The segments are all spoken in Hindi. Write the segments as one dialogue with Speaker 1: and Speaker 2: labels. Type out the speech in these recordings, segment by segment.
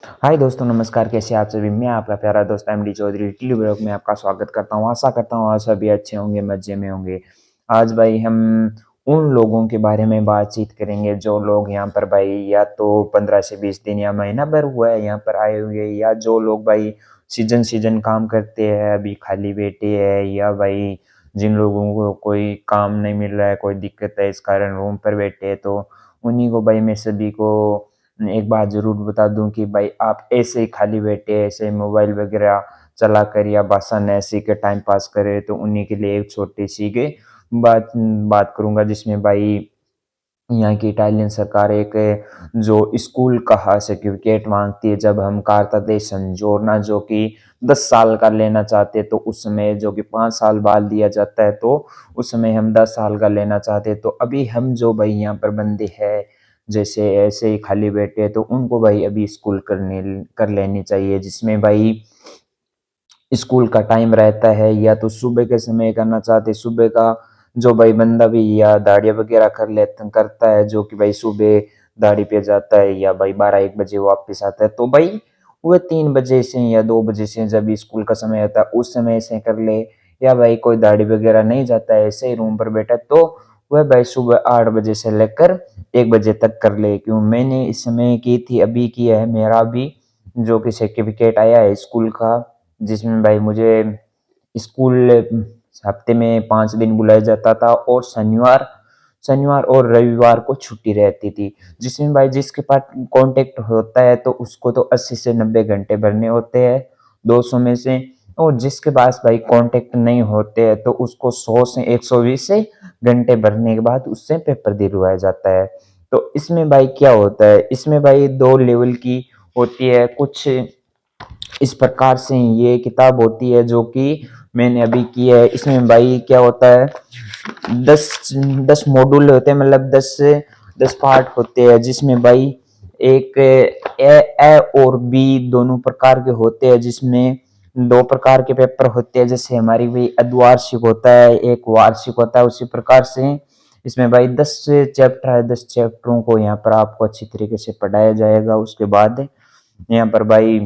Speaker 1: हाय दोस्तों, नमस्कार। कैसे आप सभी? मैं आपका प्यारा दोस्त एमडी चौधरी टी ब्लॉग में आपका स्वागत करता हूँ। आशा करता हूँ आप सभी अच्छे होंगे, मज़े में होंगे। आज भाई हम उन लोगों के बारे में बातचीत करेंगे जो लोग यहाँ पर भाई या तो 15 से 20 दिन या महीना भर हुआ है यहाँ पर आए हुए, या जो लोग भाई सीजन काम करते हैं, अभी खाली बैठे हैं, या भाई जिन लोगों को कोई काम नहीं मिल रहा है, कोई दिक्कत है, इस कारण रूम पर बैठे हैं। तो उन्हीं को भाई मैं सभी को एक बात ज़रूर बता दूं कि भाई आप ऐसे ही खाली बैठे ऐसे मोबाइल वगैरह चला कर या बहाना ऐसे के टाइम पास करें, तो उन्हीं के लिए एक छोटी सी के बात बात करूंगा, जिसमें भाई यहाँ की इटालियन सरकार एक जो स्कूल का सर्टिफिकेट मांगती है। जब हम कारता दे संजोरना जो कि 10 साल का लेना चाहते हैं, तो उस समय जो कि 5 साल बाद दिया जाता है, तो उस समय हम 10 साल का लेना चाहते हैं। तो अभी हम जो भाई यहाँ पर बंदे हैं जैसे ऐसे ही खाली बैठे हैं, तो उनको भाई अभी स्कूल कर लेनी चाहिए, जिसमें भाई स्कूल का टाइम रहता है, या तो सुबह के समय करना चाहते सुबह का जो भाई बंदा भी या दाढ़ी वगैरह करता है, जो कि भाई सुबह दाढ़ी पे जाता है या भाई 12-1 बजे वापस आता है, तो भाई वह 3 बजे से या 2 बजे से जब स्कूल का समय आता है उस समय से कर ले। या भाई कोई दाढ़ी वगैरह नहीं जाता है, ऐसे ही रूम पर बैठा, तो वह भाई सुबह 8 बजे से लेकर 1 बजे तक कर ले। क्यों मैंने इस समय की थी, अभी किया है मेरा भी जो कि सर्टिफिकेट आया है स्कूल का, जिसमें भाई मुझे स्कूल हफ्ते में 5 दिन बुलाया जाता था, और शनिवार शनिवार और रविवार को छुट्टी रहती थी। जिसमें भाई जिसके पास कांटेक्ट होता है तो उसको तो 80 से 90 घंटे भरने होते हैं 200 में से, और जिसके पास भाई कांटेक्ट नहीं होते हैं तो उसको 100 से 120 से घंटे भरने के बाद उससे पेपर दिलवाया जाता है। तो इसमें भाई क्या होता है, इसमें भाई 2 लेवल की होती है कुछ इस प्रकार से। ये किताब होती है जो कि मैंने अभी की है। इसमें भाई क्या होता है, 10 मॉड्यूल होते हैं, मतलब 10 पार्ट होते हैं, जिसमें भाई एक ए और बी दोनों प्रकार के होते हैं, जिसमें 2 प्रकार के पेपर होते हैं। जैसे हमारी भी अर्धवार्षिक होता है, एक वार्षिक होता है, उसी प्रकार से इसमें भाई 10 चैप्टर है। 10 चैप्टरों को यहाँ पर आपको अच्छी तरीके से पढ़ाया जाएगा। उसके बाद यहाँ पर भाई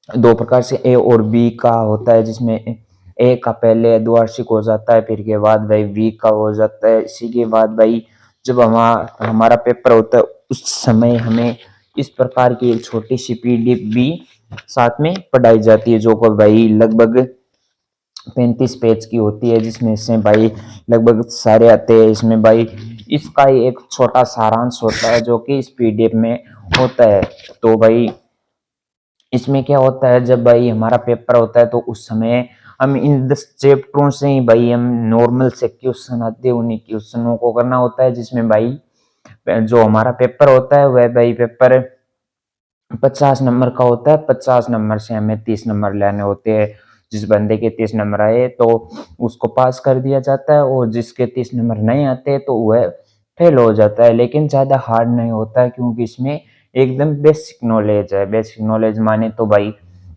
Speaker 1: 2 प्रकार से ए और बी का होता है, जिसमें ए का पहले द्विवार्षिक हो जाता है, फिर के बाद भाई बी का हो जाता है। इसी के बाद भाई जब हमारा पेपर होता है उस समय हमें इस प्रकार की एक छोटी सी पीडीएफ भी साथ में पढ़ाई जाती है, जो को भाई लगभग 35 पेज की होती है, जिसमें से भाई लगभग सारे आते हैं। इसमें भाई इसका ही एक छोटा सारांश होता है जो कि इस पीडीएफ में होता है। तो भाई इसमें क्या होता है, जब भाई हमारा पेपर होता है तो उस समय हम इन 10 चैप्टरों से ही भाई हम नॉर्मल से क्वेश्चन आते हैं, उन्हीं क्वेश्चनों को करना होता है। जिसमें भाई जो हमारा पेपर होता है वह भाई पेपर 50 नंबर का होता है। 50 नंबर से हमें 30 नंबर लेने होते हैं। जिस बंदे के 30 नंबर आए तो उसको पास कर दिया जाता है, और जिसके 30 नंबर नहीं आते तो वह फेल हो जाता है। लेकिन ज़्यादा हार्ड नहीं होता है, क्योंकि इसमें एकदम बेसिक नॉलेज है। बेसिक नॉलेज माने तो भाई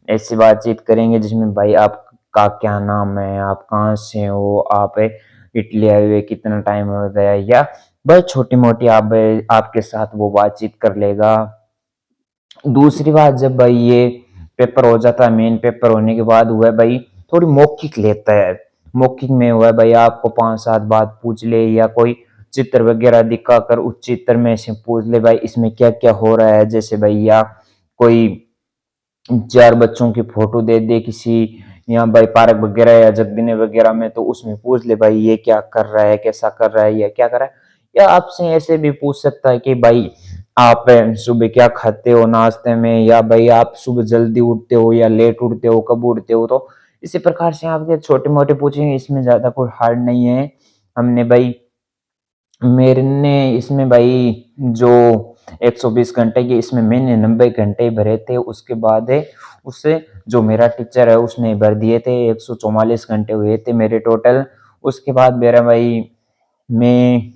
Speaker 1: ऐसी बातचीत करेंगे जिसमें भाई आपका क्या नाम है, आप कहाँ से हो, आप इटली आए हुए कितना टाइम हो गया, या बहुत छोटी मोटी आप आपके साथ वो बातचीत कर लेगा। दूसरी बात, जब भाई ये पेपर हो जाता है, मेन पेपर होने के बाद वह भाई थोड़ी मौखिक लेता है। मौखिक में वह भाई आपको 5-7 बात पूछ ले, या कोई चित्र वगैरह दिखाकर उस चित्र में से पूछ ले भाई इसमें क्या क्या हो रहा है। जैसे भाई या कोई 4 बच्चों की फोटो दे दे किसी यहाँ भाई पार्क वगैरह या जगदीने वगैरह में, तो उसमें पूछ ले भाई ये क्या कर रहा है, कैसा कर रहा है, या क्या कर रहा है। या आपसे ऐसे भी पूछ सकता है कि भाई आप सुबह क्या खाते हो नाश्ते में, या भाई आप सुबह जल्दी उठते हो या लेट उठते हो, कब उठते हो। तो इसी प्रकार से आपके छोटे मोटे पूछेंगे, इसमें ज्यादा कोई हार्ड नहीं है। हमने भाई मेरे ने इसमें भाई जो 120 घंटे की, इसमें मैंने 90 घंटे भरे थे। उसके बाद है उससे जो मेरा टीचर है उसने भर दिए थे, 144 घंटे हुए थे मेरे टोटल। उसके बाद मेरा भाई मैं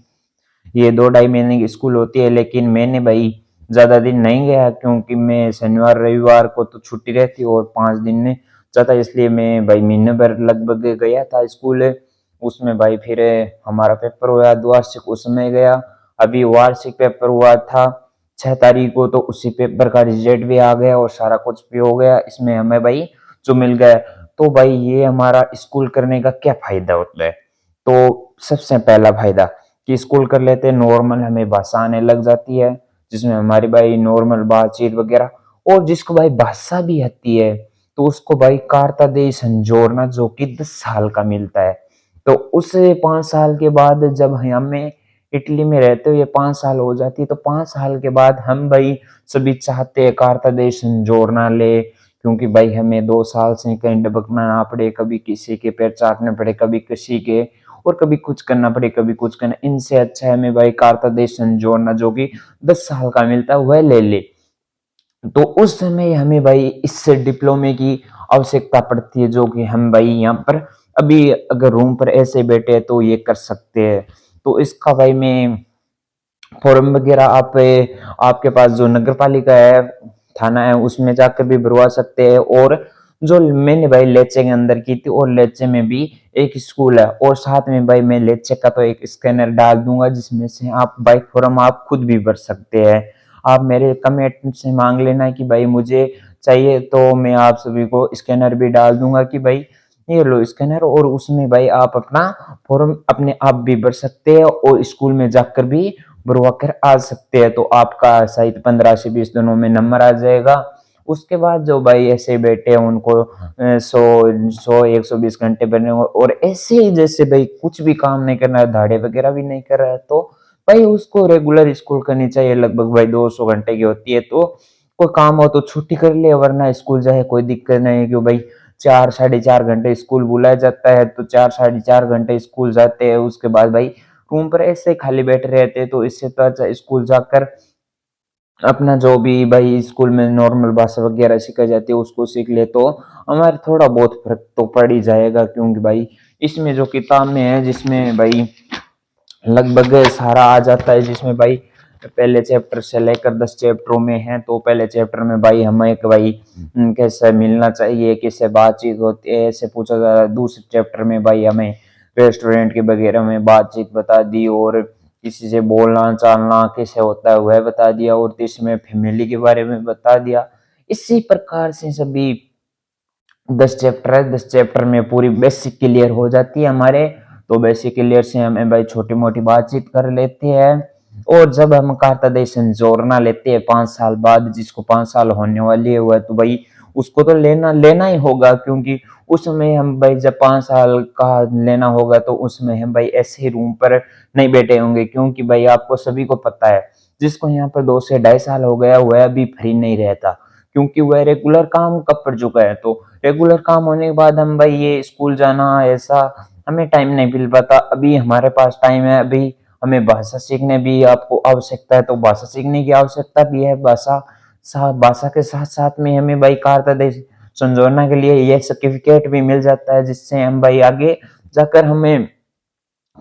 Speaker 1: ये 2 ढाई महीने की स्कूल होती है, लेकिन मैंने भाई ज्यादा दिन नहीं गया, क्योंकि मैं शनिवार रविवार को तो छुट्टी रहती और 5 दिन में जाता, इसलिए मैं भाई महीने भर लगभग गया था स्कूल। उसमें भाई फिर हमारा पेपर हुआ द्विवार्षिक, उसमें गया। अभी वार्षिक पेपर हुआ था 6 तारीख को तो उसी पेपर का रिजल्ट भी आ गया और सारा कुछ भी हो गया। इसमें हमें भाई जो मिल गया, तो भाई ये हमारा स्कूल करने का क्या फायदा होता है? तो सबसे पहला फायदा कि स्कूल कर लेते हैं, नॉर्मल हमें भाषा आने लग जाती है, जिसमें हमारी भाई नॉर्मल बातचीत वगैरह, और जिसको भाई भाषा भी आती है तो उसको भाई कारता दे संजोरना जो कि 10 साल का मिलता है। तो उस 5 साल के बाद जब हमें इटली में रहते हुए 5 साल हो जाती है, तो 5 साल के बाद हम भाई सभी चाहते हैं कारता दे संजोरना ले, क्योंकि भाई हमें 2 साल से कहीं डबकना ना पड़े, कभी किसी के पैर चाटने पड़े, कभी किसी के, और कभी कुछ करना पड़े, कभी कुछ करना। इनसे अच्छा है हमें भाई कारता दे संजोरना जो कि 10 साल का मिलता है वह ले ले। तो उस समय हमें भाई इस डिप्लोमे की आवश्यकता पड़ती है, जो कि हम भाई यहाँ पर अभी अगर रूम पर ऐसे बैठे हैं तो ये कर सकते हैं। तो इसका भाई मैं फॉर्म वगैरह आपके पास जो नगर पालिका है, थाना है, उसमें जाकर भी भरवा सकते हैं। और जो मैंने भाई लेचे के अंदर की थी, और लेचे में भी एक स्कूल है, और साथ में भाई मैं लेचे का तो एक स्कैनर डाल दूंगा, जिसमें से आप भाई फॉर्म आप खुद भी भर सकते हैं। आप मेरे कमेंट से मांग लेना कि भाई मुझे चाहिए, तो मैं आप सभी को स्कैनर भी डाल दूंगा कि भाई ये लो स्कैनर, और उसमें भाई आप अपना फॉर्म अपने आप भी भर सकते हैं और स्कूल में जाकर भी भरवा कर आ सकते हैं। तो आपका शायद 15 से 20 दिनों में नंबर आ जाएगा। उसके बाद जो भाई ऐसे बैठे हैं उनको 100 120 घंटे भरने होंगे, और ऐसे ही जैसे भाई कुछ भी काम नहीं करना है, दाढ़े वगैरह भी नहीं कर रहा है, तो भाई उसको रेगुलर स्कूल करनी चाहिए। लगभग भाई 200 घंटे की होती है, तो कोई काम हो तो छुट्टी कर ले, वरना स्कूल जाए कोई दिक्कत नहीं है। क्यों भाई 4 साढ़े 4 घंटे स्कूल बुलाया जाता है, तो 4 साढ़े 4 घंटे स्कूल जाते हैं, उसके बाद भाई रूम पर ऐसे खाली बैठे रहते हैं। तो इससे तो अच्छा स्कूल जाकर अपना जो भी भाई स्कूल में नॉर्मल भाषा वगैरह सिखाई जाती है उसको सीख ले, तो हमारे थोड़ा बहुत फर्क तो पड़ ही जाएगा। क्योंकि भाई इसमें जो किताब में है, जिसमें भाई लगभग सारा आ जाता है, जिसमें भाई पहले चैप्टर से लेकर 10 चैप्टरों में है। तो पहले चैप्टर में भाई हमें एक भाई कैसे मिलना चाहिए, किससे बातचीत होती है, ऐसे पूछा जा रहा है। दूसरे चैप्टर में भाई हमें रेस्टोरेंट के वगैरह में बातचीत बता दी, और किसी से बोलना चालना कैसे होता है वह बता दिया, और तीसरे में फैमिली के बारे में बता दिया। इसी प्रकार से सभी 10 चैप्टर है, 10 चैप्टर में पूरी बेसिक क्लियर हो जाती है हमारे। तो बेसिक क्लियर से हमें भाई छोटी मोटी बातचीत कर लेते हैं। और जब हम कार्टाडेशन जोड़ना लेते हैं 5 साल बाद, जिसको 5 साल होने वाली है, हुआ तो भाई उसको तो लेना लेना ही होगा। क्योंकि उसमें हम भाई जब 5 साल का लेना होगा, तो उसमें हम भाई ऐसे ही रूम पर नहीं बैठे होंगे। क्योंकि भाई आपको सभी को पता है, जिसको यहाँ पर 2 से ढाई साल हो गया वह अभी फ्री नहीं रहता, क्योंकि वह रेगुलर काम कब कर चुका है। तो रेगुलर काम होने के बाद हम भाई ये स्कूल जाना ऐसा हमें टाइम नहीं मिल पाता। अभी हमारे पास टाइम है, अभी हमें भाषा सीखने भी आपको आवश्यकता है, तो भाषा सीखने की आवश्यकता भी है। भाषा के साथ साथ में हमें भाई कारता संजोना के लिए ये सर्टिफिकेट भी मिल जाता है, जिससे हम भाई आगे जाकर हमें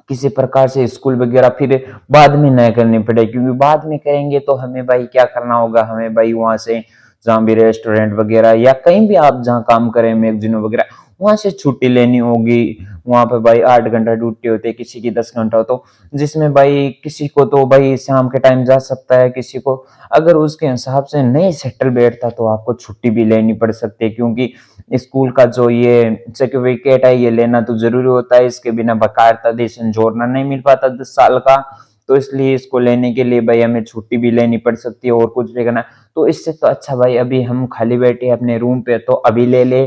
Speaker 1: किसी प्रकार से स्कूल वगैरह फिर बाद में न करनी पड़े। क्योंकि बाद में करेंगे तो हमें भाई क्या करना होगा, हमें भाई वहां से जहाँ भी रेस्टोरेंट वगैरह या कहीं भी आप जहाँ काम करें मैगजीन वगैरह, वहां से छुट्टी लेनी होगी। वहां पे भाई 8 घंटा ड्यूटी होती है, किसी की 10 घंटा हो, तो जिसमें भाई किसी को तो भाई शाम के टाइम जा सकता है, किसी को अगर उसके हिसाब से नहीं सेटल बैठता तो आपको छुट्टी भी लेनी पड़ सकती है। क्योंकि स्कूल का जो ये सर्टिफिकेट है ये लेना तो जरूरी होता है, इसके बिना बकायदा देशन जोड़ना नहीं मिल पाता 10 साल का। तो इसलिए इसको लेने के लिए भाई हमें छुट्टी भी लेनी पड़ सकती है और कुछ भी करना। तो इससे तो अच्छा भाई अभी हम खाली बैठे अपने रूम पे, तो अभी ले ले।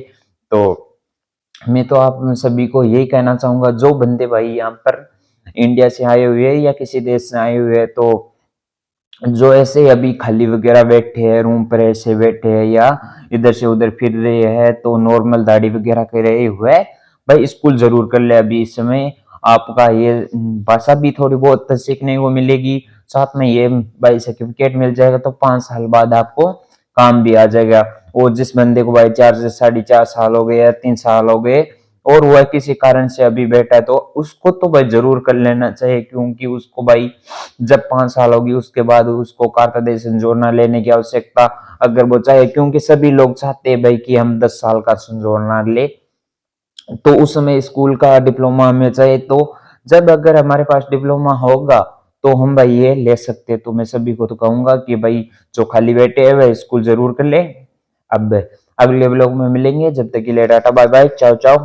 Speaker 1: तो मैं तो आप सभी को यही कहना चाहूंगा, जो बंदे भाई यहाँ पर इंडिया से आए हुए हैं या किसी देश से आए हुए हैं, तो जो ऐसे ही अभी खाली वगैरह बैठे हैं रूम पर, ऐसे बैठे हैं या इधर से उधर फिर रहे हैं, तो नॉर्मल दाढ़ी वगैरह कर रहे हुए भाई स्कूल जरूर कर ले। अभी इस समय आपका ये भाषा भी थोड़ी बहुत सीखने को मिलेगी, साथ में ये भाई सर्टिफिकेट मिल जाएगा, तो 5 साल बाद आपको काम भी आ जाएगा। और जिस बंदे को भाई 4 से 4.5 साल हो गए या 3 साल हो गए और वह किसी कारण से अभी बैठा है, तो उसको तो भाई जरूर कर लेना चाहिए। क्योंकि उसको भाई जब 5 साल होगी उसके बाद उसको कार्टाडेशन जोड़ना लेने की आवश्यकता अगर वो चाहे, क्योंकि सभी लोग चाहते हैं भाई कि हम 10 साल का संजोड़ना ले, तो उस समय स्कूल का डिप्लोमा हमें चाहिए। तो जब अगर हमारे पास डिप्लोमा होगा, तो तो हम भाई ये ले सकते हैं। तो मैं सभी को तो कहूंगा कि भाई जो खाली बैठे हैं वह स्कूल जरूर कर ले। अब अगले ब्लॉग में मिलेंगे, जब तक के लिए टाटा बाय बाय, चाओ चाओ।